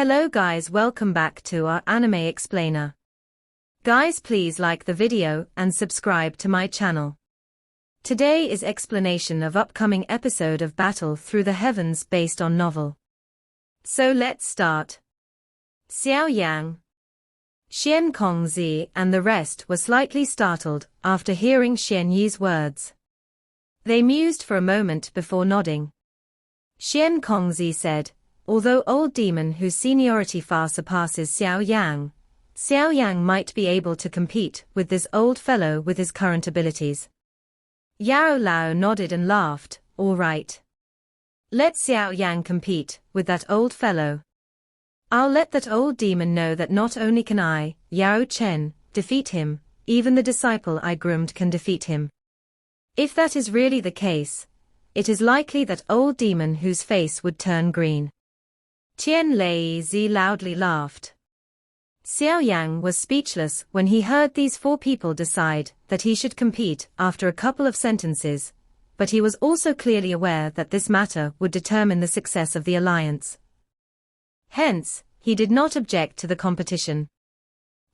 Hello guys, welcome back to our anime explainer. Guys, please like the video and subscribe to my channel. Today is explanation of upcoming episode of Battle Through the Heavens based on novel. So let's start. Xiao Yan, Xian Kongzi and the rest were slightly startled after hearing Xian Yi's words. They mused for a moment before nodding. Xian Kongzi said, although old demon whose seniority far surpasses Xiao Yang might be able to compete with this old fellow with his current abilities. Yao Lao nodded and laughed, all right. Let Xiao Yang compete with that old fellow. I'll let that old demon know that not only can I, Yao Chen, defeat him, even the disciple I groomed can defeat him. If that is really the case, it is likely that old demon whose face would turn green. Tian Lei Zi loudly laughed. Xiao Yang was speechless when he heard these four people decide that he should compete after a couple of sentences, but he was also clearly aware that this matter would determine the success of the alliance. Hence, he did not object to the competition.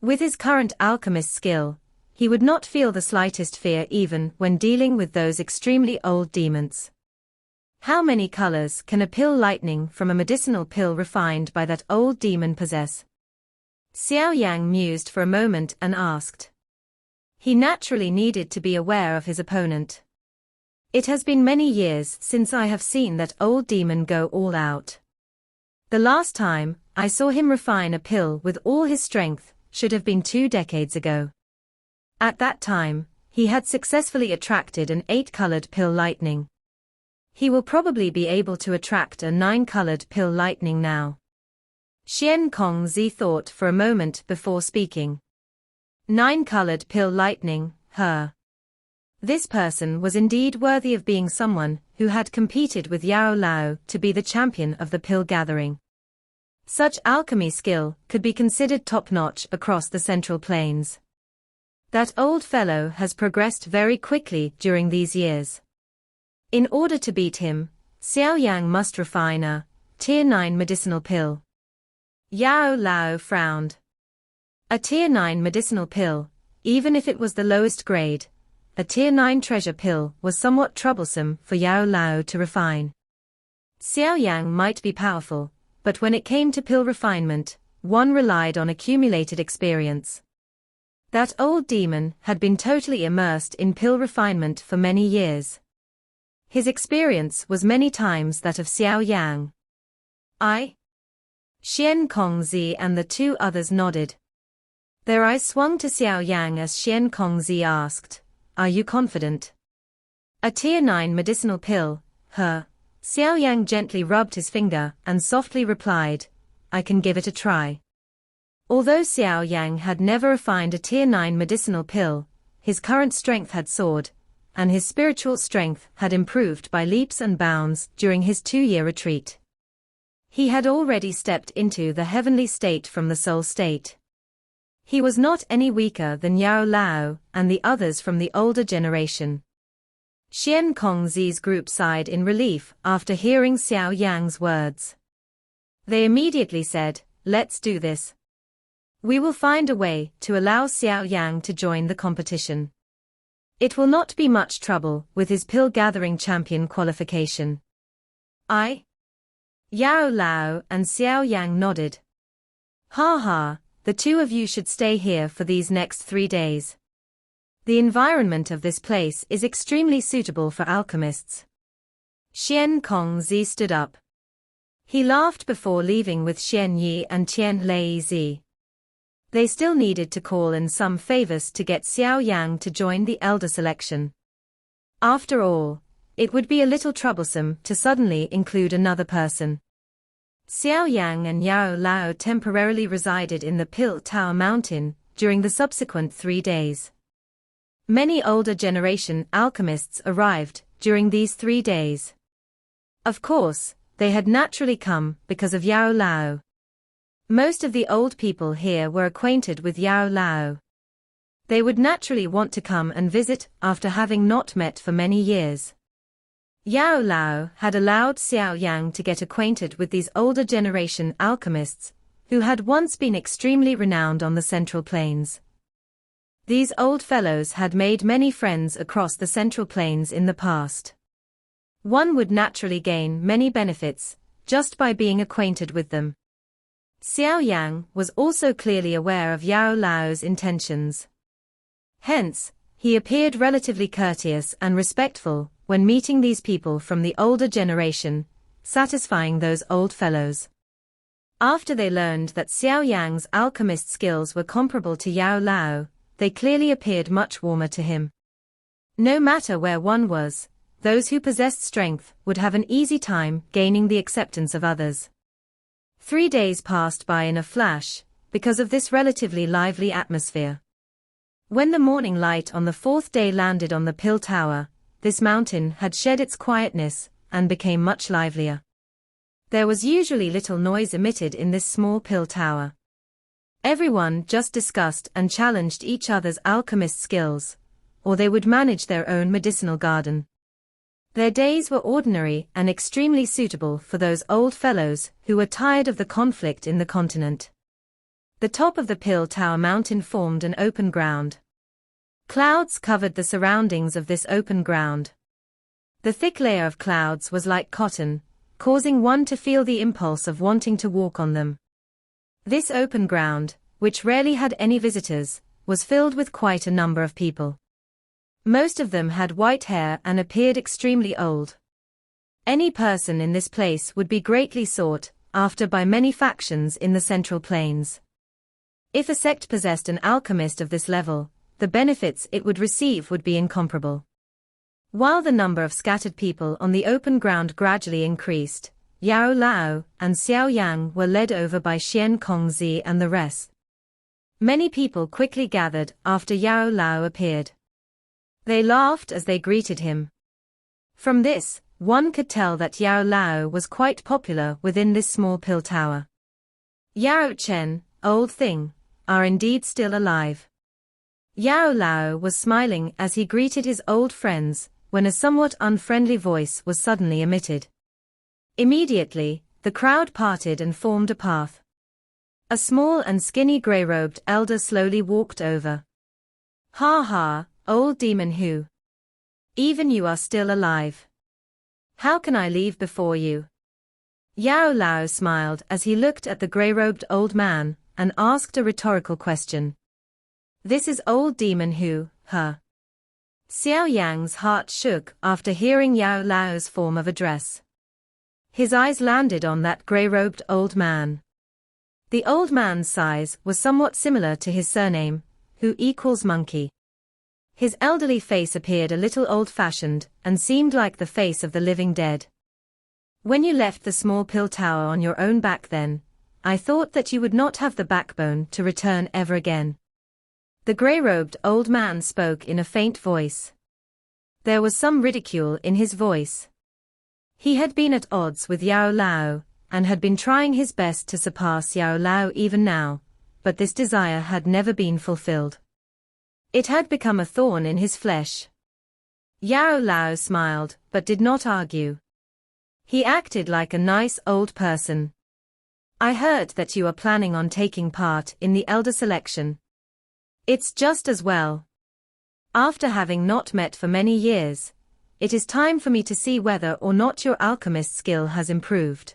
With his current alchemist skill, he would not feel the slightest fear even when dealing with those extremely old demons. How many colors can a pill lightning from a medicinal pill refined by that old demon possess? Xiao Yang mused for a moment and asked. He naturally needed to be aware of his opponent. It has been many years since I have seen that old demon go all out. The last time I saw him refine a pill with all his strength should have been 2 decades ago. At that time, he had successfully attracted an 8-colored pill lightning. He will probably be able to attract a 9-colored pill lightning now. Xian Kongzi thought for a moment before speaking. 9-colored pill lightning, her. This person was indeed worthy of being someone who had competed with Yao Lao to be the champion of the pill gathering. Such alchemy skill could be considered top-notch across the Central Plains. That old fellow has progressed very quickly during these years. In order to beat him, Xiao Yang must refine a Tier 9 medicinal pill. Yao Lao frowned. A Tier 9 medicinal pill, even if it was the lowest grade, a Tier 9 treasure pill was somewhat troublesome for Yao Lao to refine. Xiao Yang might be powerful, but when it came to pill refinement, one relied on accumulated experience. That old demon had been totally immersed in pill refinement for many years. His experience was many times that of Xiao Yang. Xian Kongzi and the 2 others nodded. Their eyes swung to Xiao Yang as Xian Kongzi asked, "Are you confident?" A Tier 9 medicinal pill, her. Xiao Yang gently rubbed his finger and softly replied, "I can give it a try." Although Xiao Yang had never refined a Tier 9 medicinal pill, his current strength had soared, and his spiritual strength had improved by leaps and bounds during his 2-year retreat. He had already stepped into the heavenly state from the soul state. He was not any weaker than Yao Lao and the others from the older generation. Xian Kongzi's group sighed in relief after hearing Xiao Yang's words. They immediately said, "Let's do this. We will find a way to allow Xiao Yang to join the competition. It will not be much trouble with his pill-gathering champion qualification." Yao Lao and Xiao Yang nodded. Ha, the 2 of you should stay here for these next 3 days. The environment of this place is extremely suitable for alchemists. Xian Kongzi stood up. He laughed before leaving with Xian Yi and Tian Lei Zi. They still needed to call in some favors to get Xiao Yang to join the elder selection. After all, it would be a little troublesome to suddenly include another person. Xiao Yang and Yao Lao temporarily resided in the Pill Tower Mountain during the subsequent 3 days. Many older generation alchemists arrived during these 3 days. Of course, they had naturally come because of Yao Lao. Most of the old people here were acquainted with Yao Lao. They would naturally want to come and visit after having not met for many years. Yao Lao had allowed Xiao Yang to get acquainted with these older generation alchemists who had once been extremely renowned on the Central Plains. These old fellows had made many friends across the Central Plains in the past. One would naturally gain many benefits just by being acquainted with them. Xiao Yan was also clearly aware of Yao Lao's intentions. Hence, he appeared relatively courteous and respectful when meeting these people from the older generation, satisfying those old fellows. After they learned that Xiao Yan's alchemist skills were comparable to Yao Lao, they clearly appeared much warmer to him. No matter where one was, those who possessed strength would have an easy time gaining the acceptance of others. 3 days passed by in a flash, because of this relatively lively atmosphere. When the morning light on the 4th day landed on the Pill Tower, this mountain had shed its quietness and became much livelier. There was usually little noise emitted in this small pill tower. Everyone just discussed and challenged each other's alchemist skills, or they would manage their own medicinal garden. Their days were ordinary and extremely suitable for those old fellows who were tired of the conflict in the continent. The top of the Pill Tower mountain formed an open ground. Clouds covered the surroundings of this open ground. The thick layer of clouds was like cotton, causing one to feel the impulse of wanting to walk on them. This open ground, which rarely had any visitors, was filled with quite a number of people. Most of them had white hair and appeared extremely old. Any person in this place would be greatly sought after by many factions in the Central Plains. If a sect possessed an alchemist of this level, the benefits it would receive would be incomparable. While the number of scattered people on the open ground gradually increased, Yao Lao and Xiao Yan were led over by Xian Kongzi and the rest. Many people quickly gathered after Yao Lao appeared. They laughed as they greeted him. From this, one could tell that Yao Lao was quite popular within this small pill tower. Yao Chen, old thing, are indeed still alive. Yao Lao was smiling as he greeted his old friends, when a somewhat unfriendly voice was suddenly emitted. Immediately, the crowd parted and formed a path. A small and skinny grey-robed elder slowly walked over. "Ha ha, old demon who? Even you are still alive. How can I leave before you?" Yao Lao smiled as he looked at the grey-robed old man, and asked a rhetorical question. "This is old demon who, huh?" Xiao Yan's heart shook after hearing Yao Lao's form of address. His eyes landed on that grey-robed old man. The old man's size was somewhat similar to his surname, who equals monkey. His elderly face appeared a little old-fashioned, and seemed like the face of the living dead. "When you left the small pill tower on your own back then, I thought that you would not have the backbone to return ever again." The grey-robed old man spoke in a faint voice. There was some ridicule in his voice. He had been at odds with Yao Lao, and had been trying his best to surpass Yao Lao even now, but this desire had never been fulfilled. It had become a thorn in his flesh. Yao Lao smiled, but did not argue. He acted like a nice old person. "I heard that you are planning on taking part in the elder selection. It's just as well. After having not met for many years, it is time for me to see whether or not your alchemist skill has improved."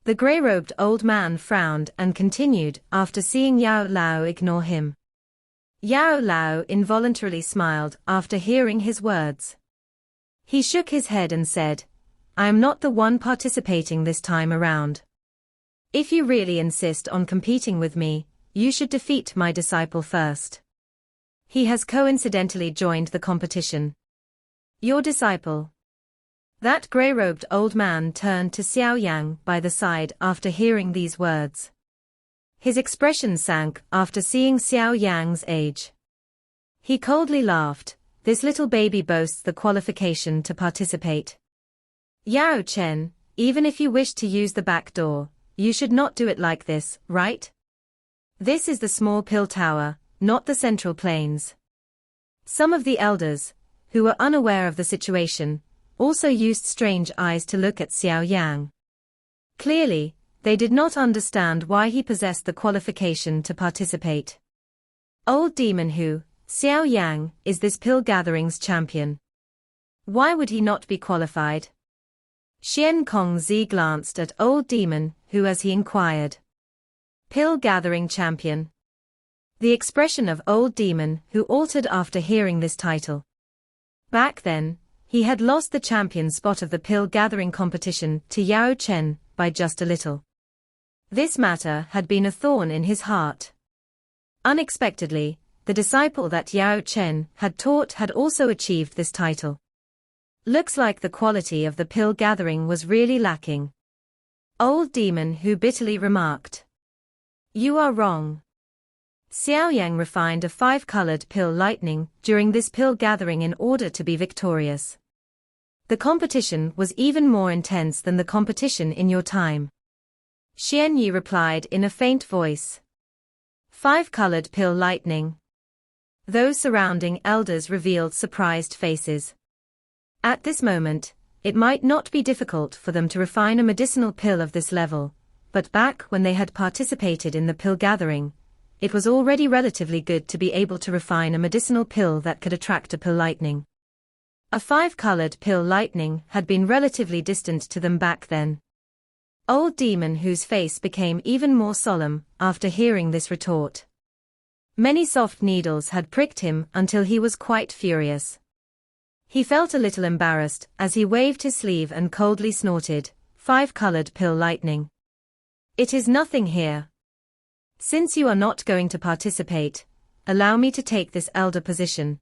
The grey-robed old man frowned and continued after seeing Yao Lao ignore him. Yao Lao involuntarily smiled after hearing his words. He shook his head and said, "I am not the one participating this time around. If you really insist on competing with me, you should defeat my disciple first. He has coincidentally joined the competition." "Your disciple?" That grey-robed old man turned to Xiao Yan by the side after hearing these words. His expression sank after seeing Xiao Yan's age. He coldly laughed. "This little baby boasts the qualification to participate. Yao Chen, even if you wish to use the back door, you should not do it like this, right? This is the small pill tower, not the Central Plains." Some of the elders, who were unaware of the situation, also used strange eyes to look at Xiao Yan. Clearly, They did not understand why he possessed the qualification to participate. Old demon who, Xiao Yan, is this pill gatherings champion. Why would he not be qualified? Xian Kongzi glanced at old demon who as he inquired. Pill gathering champion. The expression of old demon who altered after hearing this title. Back then, he had lost the champion spot of the pill gathering competition to Yao Chen by just a little. This matter had been a thorn in his heart. Unexpectedly, the disciple that Yao Chen had taught had also achieved this title. Looks like the quality of the pill gathering was really lacking. Old demon who bitterly remarked. You are wrong. Xiao Yan refined a 5-colored pill lightning during this pill gathering in order to be victorious. The competition was even more intense than the competition in your time. Xian Yi replied in a faint voice. 5-colored pill lightning. Those surrounding elders revealed surprised faces. At this moment, it might not be difficult for them to refine a medicinal pill of this level, but back when they had participated in the pill gathering, it was already relatively good to be able to refine a medicinal pill that could attract a pill lightning. A 5-colored pill lightning had been relatively distant to them back then. Old demon whose face became even more solemn after hearing this retort. Many soft needles had pricked him until he was quite furious. He felt a little embarrassed as he waved his sleeve and coldly snorted, 5-colored pill lightning. It is nothing here. Since you are not going to participate, allow me to take this elder position.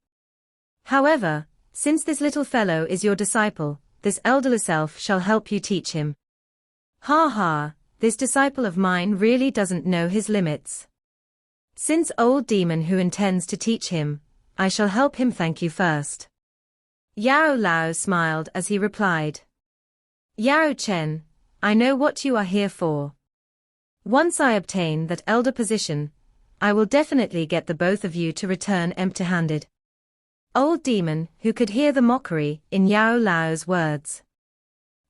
However, since this little fellow is your disciple, this elderly self shall help you teach him. Ha ha, this disciple of mine really doesn't know his limits. Since old demon who intends to teach him, I shall help him. Thank you first. Yao Lao smiled as he replied. Yao Chen, I know what you are here for. Once I obtain that elder position, I will definitely get the both of you to return empty-handed. Old demon who could hear the mockery in Yao Lao's words.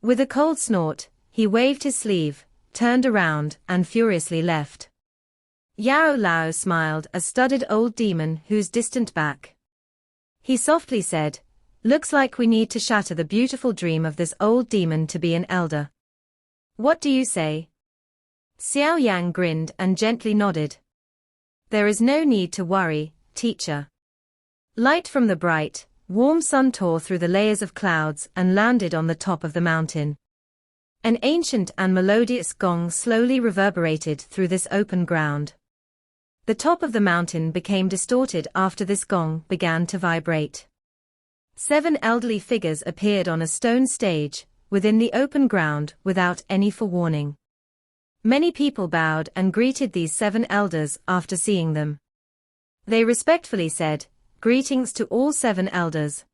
With a cold snort, he waved his sleeve, turned around and furiously left. Yao Lao smiled as studied old demon whose distant back. He softly said, looks like we need to shatter the beautiful dream of this old demon to be an elder. What do you say? Xiao Yan grinned and gently nodded. There is no need to worry, teacher. Light from the bright, warm sun tore through the layers of clouds and landed on the top of the mountain. An ancient and melodious gong slowly reverberated through this open ground. The top of the mountain became distorted after this gong began to vibrate. 7 elderly figures appeared on a stone stage, within the open ground without any forewarning. Many people bowed and greeted these 7 elders after seeing them. They respectfully said, greetings to all 7 elders.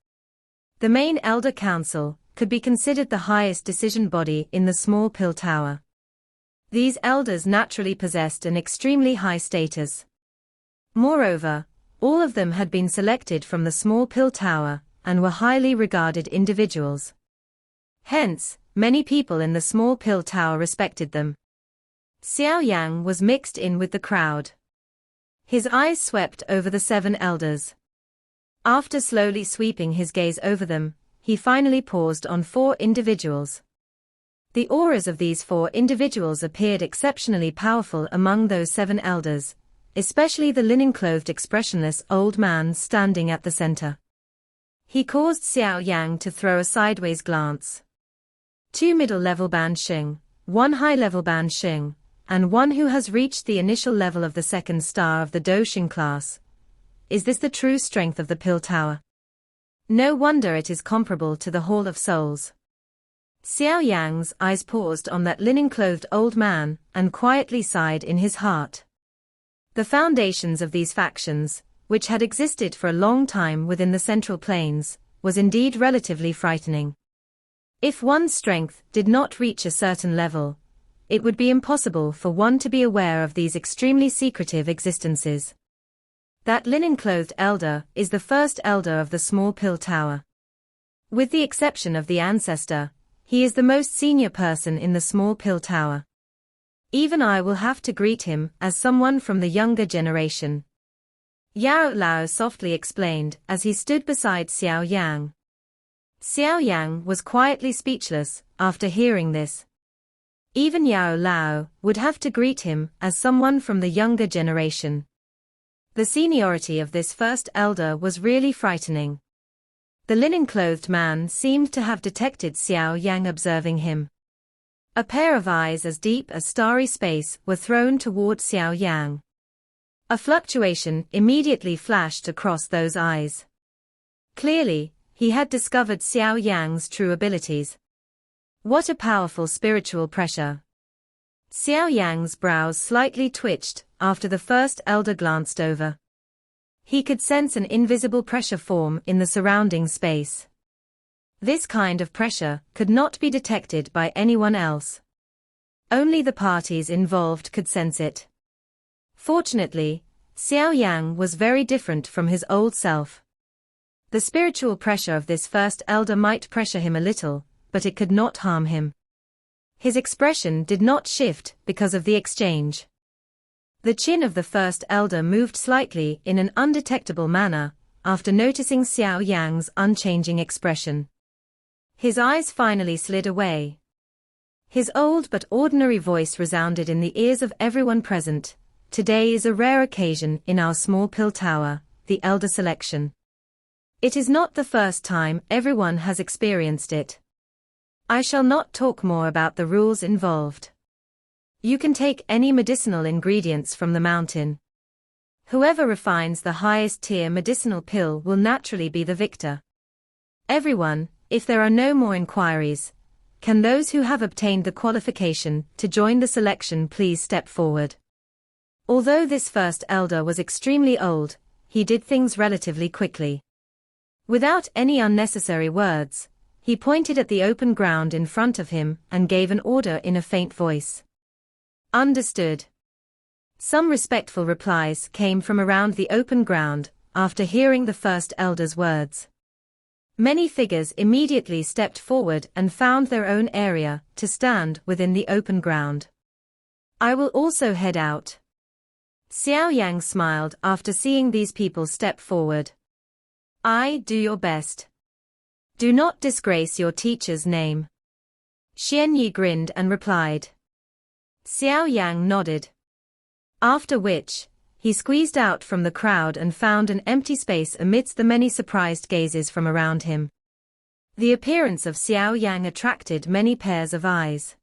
The main elder council could be considered the highest decision body in the small pill tower. These elders naturally possessed an extremely high status. Moreover, all of them had been selected from the small pill tower and were highly regarded individuals. Hence, many people in the small pill tower respected them. Xiao Yang was mixed in with the crowd. His eyes swept over the 7 elders. After slowly sweeping his gaze over them, he finally paused on 4 individuals. The auras of these 4 individuals appeared exceptionally powerful among those 7 elders, especially the linen-clothed expressionless old man standing at the center. He caused Xiao Yang to throw a sideways glance. 2 middle-level Ban Xing, 1 high-level Ban Xing, and 1 who has reached the initial level of the 2nd star of the Do Xing class. Is this the true strength of the Pill Tower? No wonder it is comparable to the Hall of Souls. Xiao Yang's eyes paused on that linen-clothed old man and quietly sighed in his heart. The foundations of these factions, which had existed for a long time within the Central Plains, was indeed relatively frightening. If one's strength did not reach a certain level, it would be impossible for one to be aware of these extremely secretive existences. That linen-clothed elder is the first elder of the small pill tower. With the exception of the ancestor, he is the most senior person in the small pill tower. Even I will have to greet him as someone from the younger generation. Yao Lao softly explained as he stood beside Xiao Yang. Xiao Yang was quietly speechless after hearing this. Even Yao Lao would have to greet him as someone from the younger generation. The seniority of this first elder was really frightening. The linen-clothed man seemed to have detected Xiao Yang observing him. A pair of eyes as deep as starry space were thrown toward Xiao Yang. A fluctuation immediately flashed across those eyes. Clearly, he had discovered Xiao Yang's true abilities. What a powerful spiritual pressure. Xiao Yang's brows slightly twitched after the first elder glanced over. He could sense an invisible pressure form in the surrounding space. This kind of pressure could not be detected by anyone else. Only the parties involved could sense it. Fortunately, Xiao Yang was very different from his old self. The spiritual pressure of this first elder might pressure him a little, but it could not harm him. His expression did not shift because of the exchange. The chin of the first elder moved slightly in an undetectable manner, after noticing Xiao Yang's unchanging expression. His eyes finally slid away. His old but ordinary voice resounded in the ears of everyone present. Today is a rare occasion in our small pill tower, the elder selection. It is not the first time everyone has experienced it. I shall not talk more about the rules involved. You can take any medicinal ingredients from the mountain. Whoever refines the highest tier medicinal pill will naturally be the victor. Everyone, if there are no more inquiries, can those who have obtained the qualification to join the selection please step forward. Although this first elder was extremely old, he did things relatively quickly. Without any unnecessary words, he pointed at the open ground in front of him and gave an order in a faint voice. Understood. Some respectful replies came from around the open ground after hearing the first elder's words. Many figures immediately stepped forward and found their own area to stand within the open ground. I will also head out. Xiao Yang smiled after seeing these people step forward. Do your best. Do not disgrace your teacher's name. Xian Yi grinned and replied. Xiao Yang nodded. After which, he squeezed out from the crowd and found an empty space amidst the many surprised gazes from around him. The appearance of Xiao Yang attracted many pairs of eyes.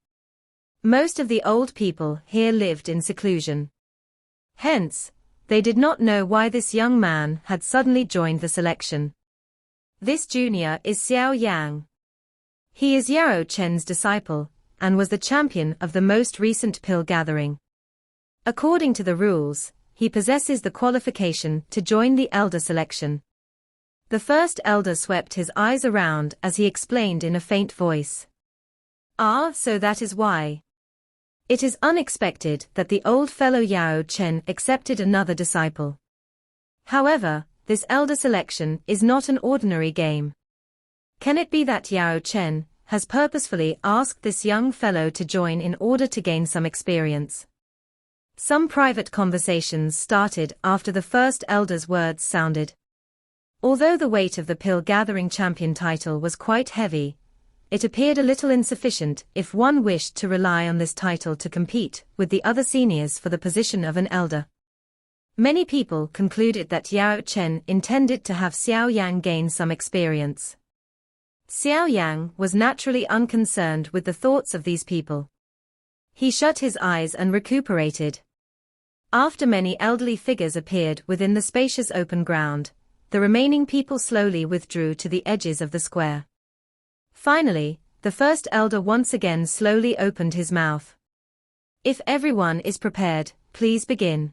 Most of the old people here lived in seclusion. Hence, they did not know why this young man had suddenly joined the selection. This junior is Xiao Yang. He is Yao Chen's disciple, and was the champion of the most recent pill gathering. According to the rules, he possesses the qualification to join the elder selection. The first elder swept his eyes around as he explained in a faint voice. So that is why. It is unexpected that the old fellow Yao Chen accepted another disciple. However, this elder selection is not an ordinary game. Can it be that Yao Chen has purposefully asked this young fellow to join in order to gain some experience? Some private conversations started after the first elder's words sounded. Although the weight of the pill-gathering champion title was quite heavy, it appeared a little insufficient if one wished to rely on this title to compete with the other seniors for the position of an elder. Many people concluded that Yao Chen intended to have Xiao Yang gain some experience. Xiao Yang was naturally unconcerned with the thoughts of these people. He shut his eyes and recuperated. After many elderly figures appeared within the spacious open ground, the remaining people slowly withdrew to the edges of the square. Finally, the first elder once again slowly opened his mouth. If everyone is prepared, please begin.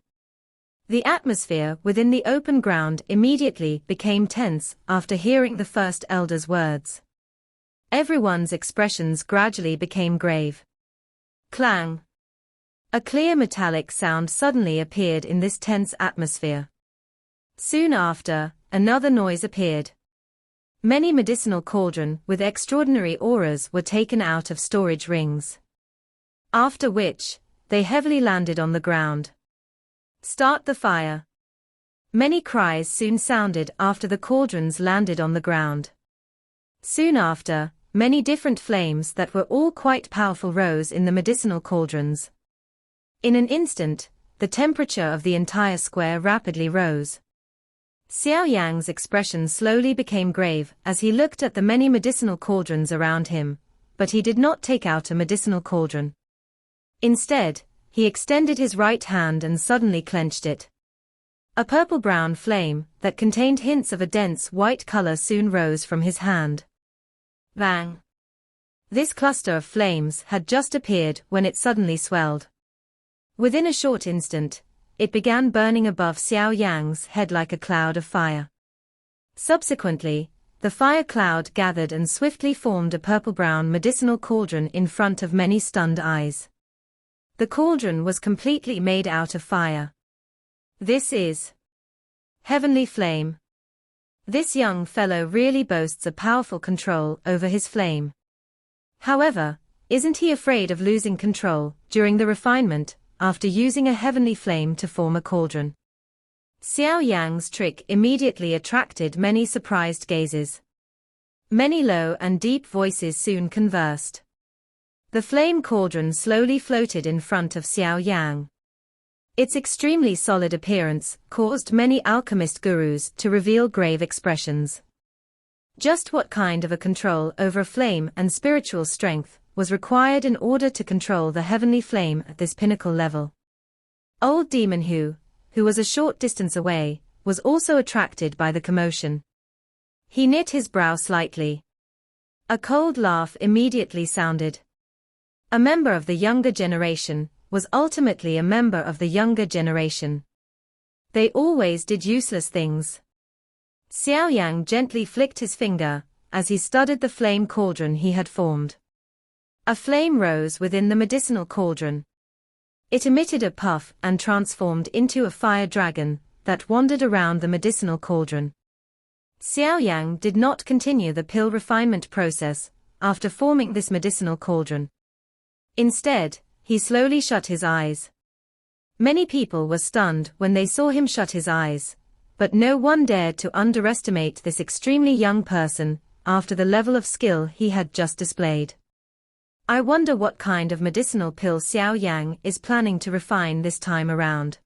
The atmosphere within the open ground immediately became tense after hearing the first elder's words. Everyone's expressions gradually became grave. Clang. A clear metallic sound suddenly appeared in this tense atmosphere. Soon after, another noise appeared. Many medicinal cauldron with extraordinary auras were taken out of storage rings. After which, they heavily landed on the ground. Start the fire. Many cries soon sounded after the cauldrons landed on the ground. Soon after, many different flames that were all quite powerful rose in the medicinal cauldrons. In an instant, the temperature of the entire square rapidly rose. Xiao Yan's expression slowly became grave as he looked at the many medicinal cauldrons around him, but he did not take out a medicinal cauldron. Instead, he extended his right hand and suddenly clenched it. A purple-brown flame that contained hints of a dense white color soon rose from his hand. Bang! This cluster of flames had just appeared when it suddenly swelled. Within a short instant, it began burning above Xiao Yan's head like a cloud of fire. Subsequently, the fire cloud gathered and swiftly formed a purple-brown medicinal cauldron in front of many stunned eyes. The cauldron was completely made out of fire. This is heavenly flame. This young fellow really boasts a powerful control over his flame. However, isn't he afraid of losing control during the refinement after using a heavenly flame to form a cauldron? Xiao Yan's trick immediately attracted many surprised gazes. Many low and deep voices soon conversed. The flame cauldron slowly floated in front of Xiao Yan. Its extremely solid appearance caused many alchemist gurus to reveal grave expressions. Just what kind of a control over flame and spiritual strength was required in order to control the heavenly flame at this pinnacle level? Old Demon who was a short distance away, was also attracted by the commotion. He knit his brow slightly. A cold laugh immediately sounded. A member of the younger generation was ultimately a member of the younger generation. They always did useless things. Xiao Yan gently flicked his finger as he studied the flame cauldron he had formed. A flame rose within the medicinal cauldron. It emitted a puff and transformed into a fire dragon that wandered around the medicinal cauldron. Xiao Yan did not continue the pill refinement process after forming this medicinal cauldron. Instead, he slowly shut his eyes. Many people were stunned when they saw him shut his eyes, but no one dared to underestimate this extremely young person after the level of skill he had just displayed. I wonder what kind of medicinal pill Xiao Yan is planning to refine this time around.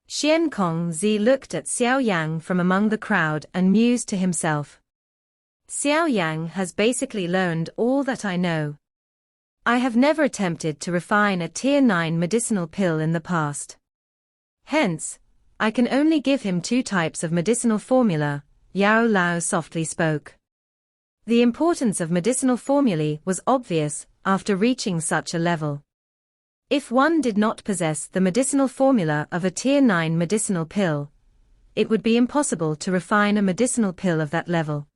Xian Kongzi looked at Xiao Yan from among the crowd and mused to himself. Xiao Yan has basically learned all that I know. I have never attempted to refine a Tier 9 medicinal pill in the past. Hence, I can only give him 2 types of medicinal formula, Yao Lao softly spoke. The importance of medicinal formulae was obvious after reaching such a level. If one did not possess the medicinal formula of a Tier 9 medicinal pill, it would be impossible to refine a medicinal pill of that level.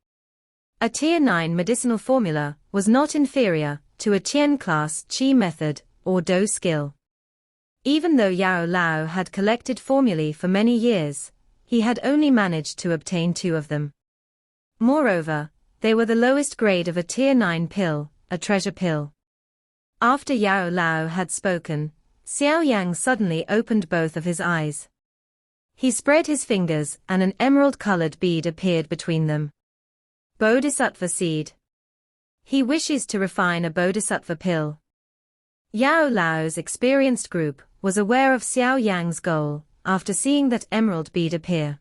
A Tier 9 medicinal formula was not inferior to a Qian class Qi method or Do skill. Even though Yao Lao had collected formulae for many years, he had only managed to obtain 2 of them. Moreover, they were the lowest grade of a Tier 9 pill, a treasure pill. After Yao Lao had spoken, Xiao Yan suddenly opened both of his eyes. He spread his fingers and an emerald-colored bead appeared between them. Bodhisattva seed. He wishes to refine a bodhisattva pill. Yao Lao's experienced group was aware of Xiao Yan's goal after seeing that emerald bead appear.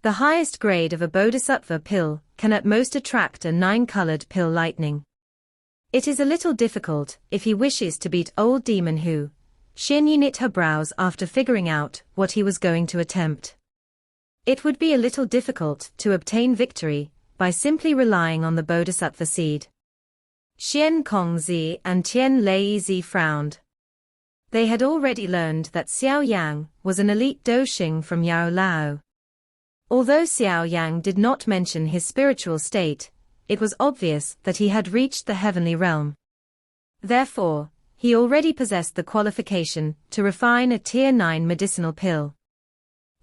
The highest grade of a bodhisattva pill can at most attract a 9-colored pill lightning. It is a little difficult if he wishes to beat Old Demon who. Xin Yi knit her brows after figuring out what he was going to attempt. It would be a little difficult to obtain victory by simply relying on the bodhisattva seed. Xian Kongzi and Tian Leizi frowned. They had already learned that Xiao Yan was an elite Doxing from Yao Lao. Although Xiao Yan did not mention his spiritual state, it was obvious that he had reached the heavenly realm. Therefore, he already possessed the qualification to refine a Tier 9 medicinal pill.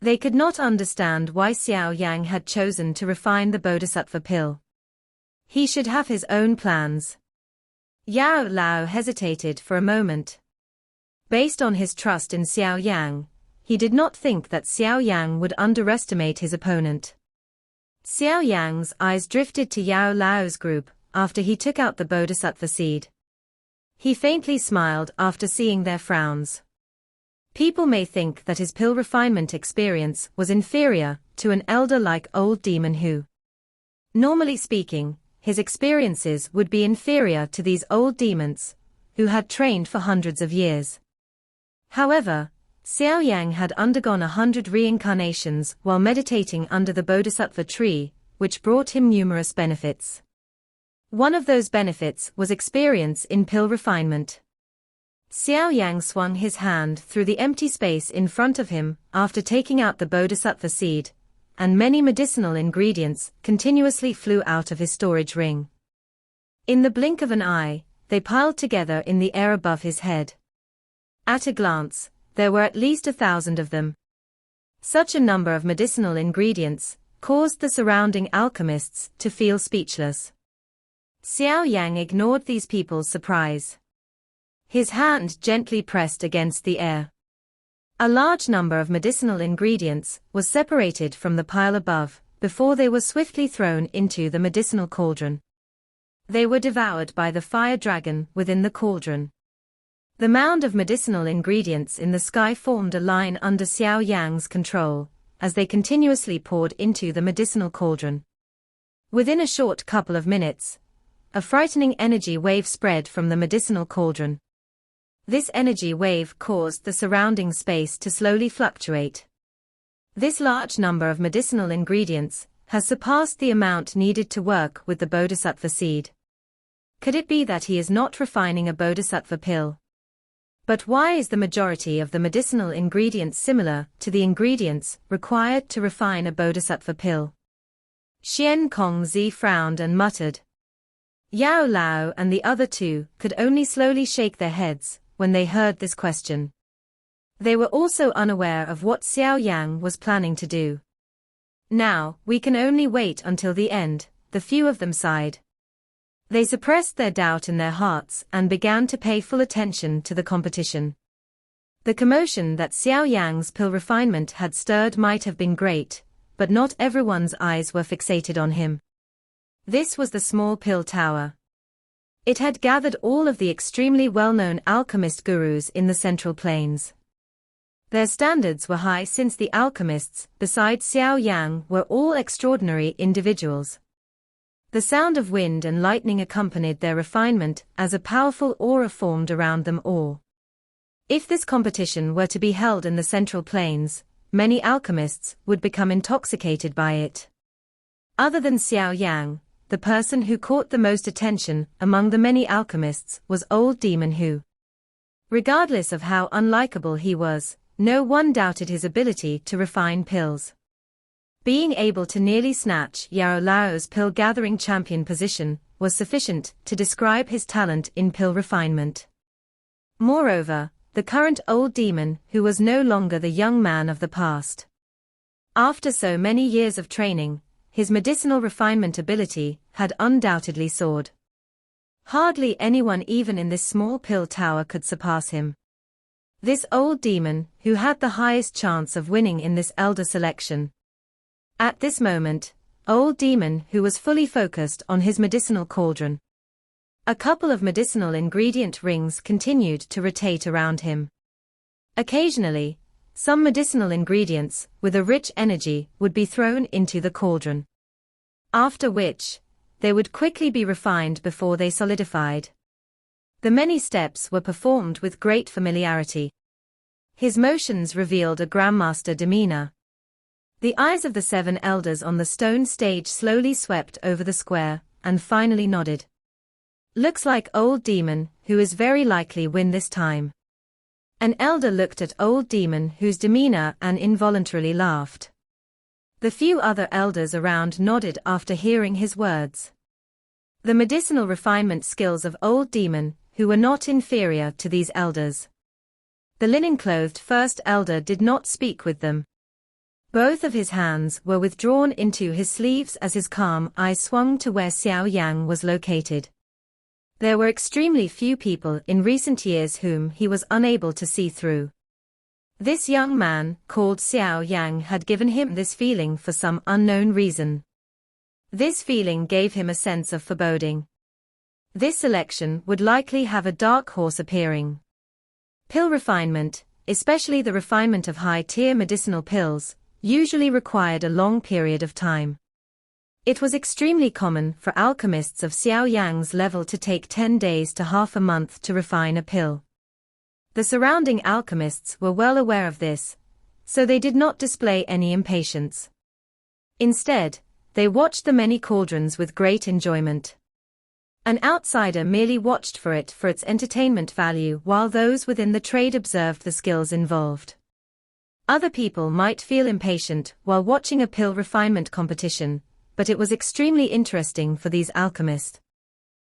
They could not understand why Xiao Yan had chosen to refine the bodhisattva pill. He should have his own plans. Yao Lao hesitated for a moment. Based on his trust in Xiao Yan, he did not think that Xiao Yan would underestimate his opponent. Xiao Yan's eyes drifted to Yao Lao's group after he took out the bodhisattva seed. He faintly smiled after seeing their frowns. People may think that his pill refinement experience was inferior to an elder like Old Demon who. Normally speaking, his experiences would be inferior to these old demons, who had trained for hundreds of years. However, Xiao Yan had undergone 100 reincarnations while meditating under the bodhisattva tree, which brought him numerous benefits. One of those benefits was experience in pill refinement. Xiao Yan swung his hand through the empty space in front of him after taking out the bodhisattva seed, and many medicinal ingredients continuously flew out of his storage ring. In the blink of an eye, they piled together in the air above his head. At a glance, there were at least 1,000 of them. Such a number of medicinal ingredients caused the surrounding alchemists to feel speechless. Xiao Yan ignored these people's surprise. His hand gently pressed against the air. A large number of medicinal ingredients was separated from the pile above, before they were swiftly thrown into the medicinal cauldron. They were devoured by the fire dragon within the cauldron. The mound of medicinal ingredients in the sky formed a line under Xiao Yan's control, as they continuously poured into the medicinal cauldron. Within a short couple of minutes, a frightening energy wave spread from the medicinal cauldron. This energy wave caused the surrounding space to slowly fluctuate. This large number of medicinal ingredients has surpassed the amount needed to work with the bodhisattva seed. Could it be that he is not refining a bodhisattva pill? But why is the majority of the medicinal ingredients similar to the ingredients required to refine a bodhisattva pill? Xian Kongzi frowned and muttered. Yao Lao and the other two could only slowly shake their heads when they heard this question. They were also unaware of what Xiao Yan was planning to do. Now, we can only wait until the end, the few of them sighed. They suppressed their doubt in their hearts and began to pay full attention to the competition. The commotion that Xiao Yan's pill refinement had stirred might have been great, but not everyone's eyes were fixated on him. This was the small pill tower. It had gathered all of the extremely well-known alchemist gurus in the Central Plains. Their standards were high since the alchemists, besides Xiao Yan, were all extraordinary individuals. The sound of wind and lightning accompanied their refinement as a powerful aura formed around them all. If this competition were to be held in the Central Plains, many alchemists would become intoxicated by it. Other than Xiao Yan, the person who caught the most attention among the many alchemists was Old Demon who. Regardless of how unlikable he was, no one doubted his ability to refine pills. Being able to nearly snatch Yao Lao's pill-gathering champion position was sufficient to describe his talent in pill refinement. Moreover, the current Old Demon who was no longer the young man of the past. After so many years of training, his medicinal refinement ability had undoubtedly soared. Hardly anyone even in this small pill tower could surpass him. This Old Demon, who had the highest chance of winning in this elder selection. At this moment, Old Demon who was fully focused on his medicinal cauldron. A couple of medicinal ingredient rings continued to rotate around him. Occasionally, some medicinal ingredients with a rich energy would be thrown into the cauldron. After which, they would quickly be refined before they solidified. The many steps were performed with great familiarity. His motions revealed a grandmaster demeanor. The eyes of the 7 elders on the stone stage slowly swept over the square, and finally nodded. Looks like Old Demon, who is very likely win this time. An elder looked at Old Demon whose demeanor and involuntarily laughed. The few other elders around nodded after hearing his words. The medicinal refinement skills of Old Demon, who were not inferior to these elders. The linen-clothed first elder did not speak with them. Both of his hands were withdrawn into his sleeves as his calm eyes swung to where Xiao Yan was located. There were extremely few people in recent years whom he was unable to see through. This young man, called Xiao Yan, had given him this feeling for some unknown reason. This feeling gave him a sense of foreboding. This selection would likely have a dark horse appearing. Pill refinement, especially the refinement of high-tier medicinal pills, usually required a long period of time. It was extremely common for alchemists of Xiao Yan's level to take 10 days to half a month to refine a pill. The surrounding alchemists were well aware of this, so they did not display any impatience. Instead, they watched the many cauldrons with great enjoyment. An outsider merely watched for its entertainment value, while those within the trade observed the skills involved. Other people might feel impatient while watching a pill refinement competition, but it was extremely interesting for these alchemists.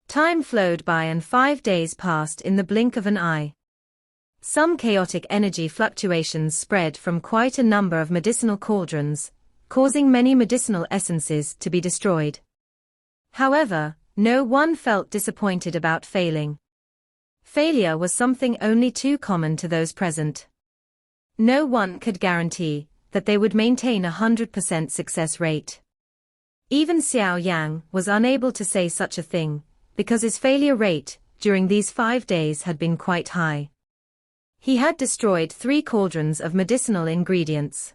Time flowed by and 5 days passed in the blink of an eye. Some chaotic energy fluctuations spread from quite a number of medicinal cauldrons, causing many medicinal essences to be destroyed. However, no one felt disappointed about failing. Failure was something only too common to those present. No one could guarantee that they would maintain a 100% success rate. Even Xiao Yan was unable to say such a thing, because his failure rate during these 5 days had been quite high. He had destroyed 3 cauldrons of medicinal ingredients.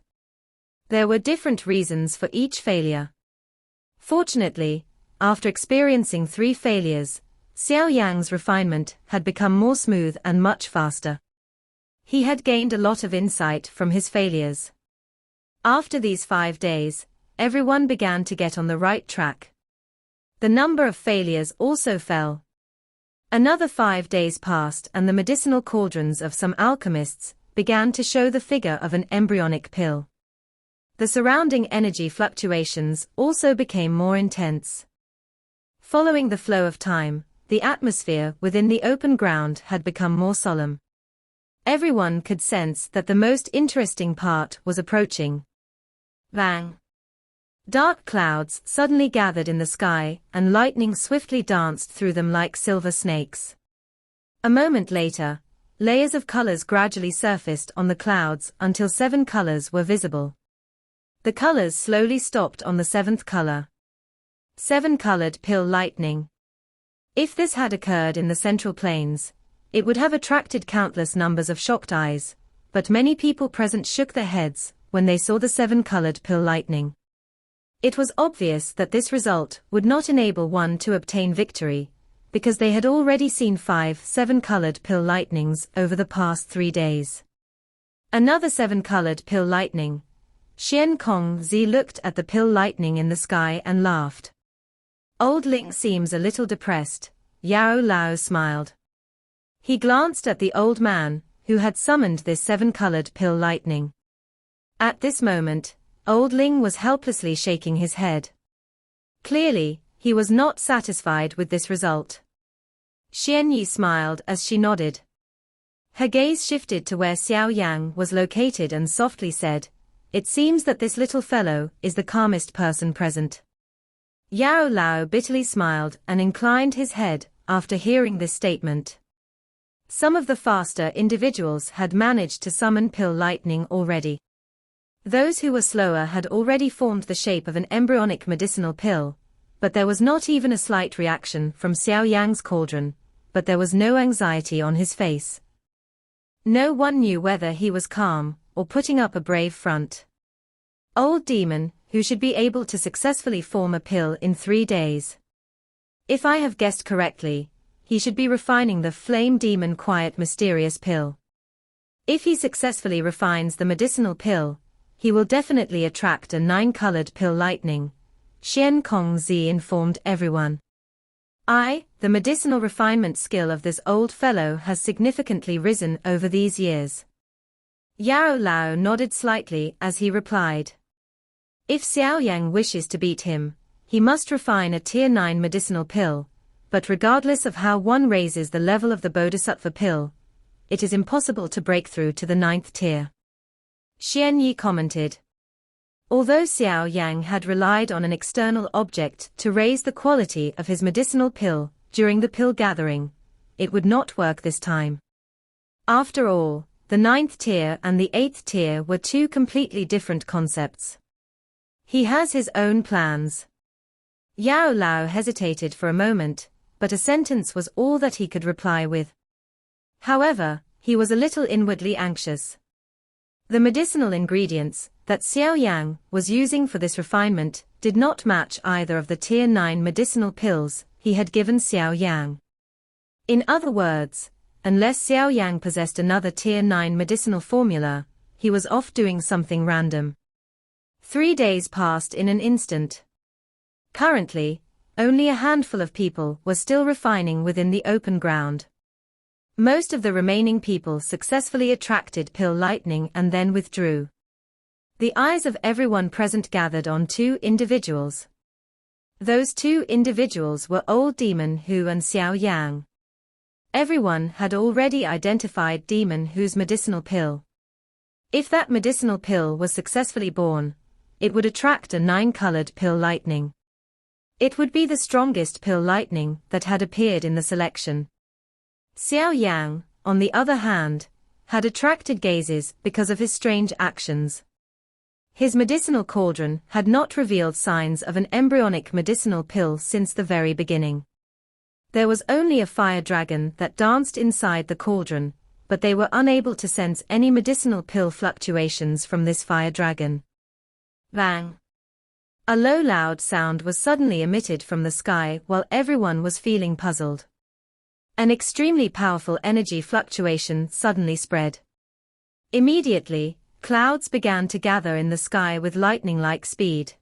There were different reasons for each failure. Fortunately, after experiencing 3 failures, Xiao Yan's refinement had become more smooth and much faster. He had gained a lot of insight from his failures. After these 5 days, everyone began to get on the right track. The number of failures also fell. Another 5 days passed and the medicinal cauldrons of some alchemists began to show the figure of an embryonic pill. The surrounding energy fluctuations also became more intense. Following the flow of time, the atmosphere within the open ground had become more solemn. Everyone could sense that the most interesting part was approaching. Bang! Dark clouds suddenly gathered in the sky, and lightning swiftly danced through them like silver snakes. A moment later, layers of colors gradually surfaced on the clouds until 7 colors were visible. The colors slowly stopped on the 7th color. 7-colored pill lightning. If this had occurred in the Central Plains, it would have attracted countless numbers of shocked eyes, but many people present shook their heads when they saw the 7-colored pill lightning. It was obvious that this result would not enable one to obtain victory, because they had already seen 5 7-colored pill lightnings over the past 3 days. Another 7-colored pill lightning. Xian Kongzi looked at the pill lightning in the sky and laughed. Old Ling seems a little depressed, Yao Lao smiled. He glanced at the old man, who had summoned this 7-colored pill lightning. At this moment, Old Ling was helplessly shaking his head. Clearly, he was not satisfied with this result. Xian Yi smiled as she nodded. Her gaze shifted to where Xiao Yan was located and softly said, "It seems that this little fellow is the calmest person present." Yao Lao bitterly smiled and inclined his head after hearing this statement. Some of the faster individuals had managed to summon pill lightning already. Those who were slower had already formed the shape of an embryonic medicinal pill, but there was not even a slight reaction from Xiao Yan's cauldron, but there was no anxiety on his face. No one knew whether he was calm or putting up a brave front. Old demon, who should be able to successfully form a pill in 3 days. If I have guessed correctly, he should be refining the flame demon quiet mysterious pill. If he successfully refines the medicinal pill, he will definitely attract a 9-colored pill lightning, Xian Kongzi informed everyone. The medicinal refinement skill of this old fellow has significantly risen over these years. Yao Lao nodded slightly as he replied. If Xiao Yan wishes to beat him, he must refine a tier 9 medicinal pill, but regardless of how one raises the level of the Bodhisattva pill, it is impossible to break through to the 9th tier. Xian Yi commented. Although Xiao Yan had relied on an external object to raise the quality of his medicinal pill during the pill gathering, it would not work this time. After all, the 9th tier and the 8th tier were two completely different concepts. He has his own plans. Yao Lao hesitated for a moment, but a sentence was all that he could reply with. However, he was a little inwardly anxious. The medicinal ingredients that Xiao Yan was using for this refinement did not match either of the Tier 9 medicinal pills he had given Xiao Yan. In other words, unless Xiao Yan possessed another Tier 9 medicinal formula, he was off doing something random. 3 days passed in an instant. Currently, only a handful of people were still refining within the open ground. Most of the remaining people successfully attracted pill lightning and then withdrew. The eyes of everyone present gathered on two individuals. Those two individuals were Old Demon Hu and Xiao Yang. Everyone had already identified Demon Hu's medicinal pill. If that medicinal pill was successfully born, it would attract a 9-colored pill lightning. It would be the strongest pill lightning that had appeared in the selection. Xiao Yang, on the other hand, had attracted gazes because of his strange actions. His medicinal cauldron had not revealed signs of an embryonic medicinal pill since the very beginning. There was only a fire dragon that danced inside the cauldron, but they were unable to sense any medicinal pill fluctuations from this fire dragon. Bang! A low loud sound was suddenly emitted from the sky while everyone was feeling puzzled. An extremely powerful energy fluctuation suddenly spread. Immediately, clouds began to gather in the sky with lightning-like speed.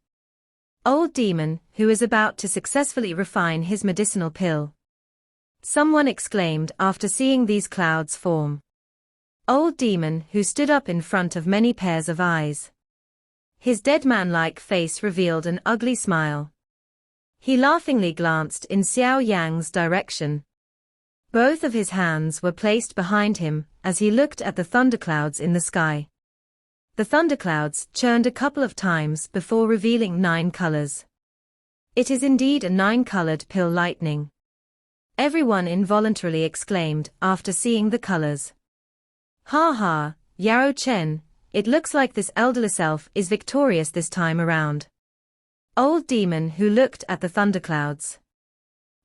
Old Demon, who is about to successfully refine his medicinal pill. Someone exclaimed after seeing these clouds form. Old Demon, who stood up in front of many pairs of eyes. His dead man-like face revealed an ugly smile. He laughingly glanced in Xiao Yang's direction. Both of his hands were placed behind him as he looked at the thunderclouds in the sky. The thunderclouds churned a couple of times before revealing 9 colors. It is indeed a 9-colored pill lightning. Everyone involuntarily exclaimed after seeing the colors. Ha ha, Yao Chen, it looks like this elderless elf is victorious this time around. Old Demon Who looked at the thunderclouds.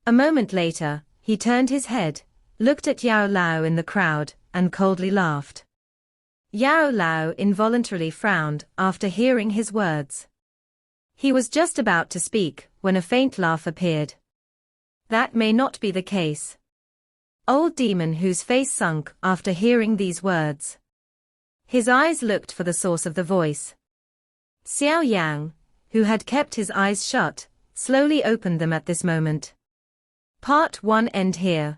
A moment later, he turned his head, looked at Yao Lao in the crowd, and coldly laughed. Yao Lao involuntarily frowned after hearing his words. He was just about to speak when a faint laugh appeared. That may not be the case. Old Demon Whose face sunk after hearing these words. His eyes looked for the source of the voice. Xiao Yang, who had kept his eyes shut, slowly opened them at this moment. Part 1 end here.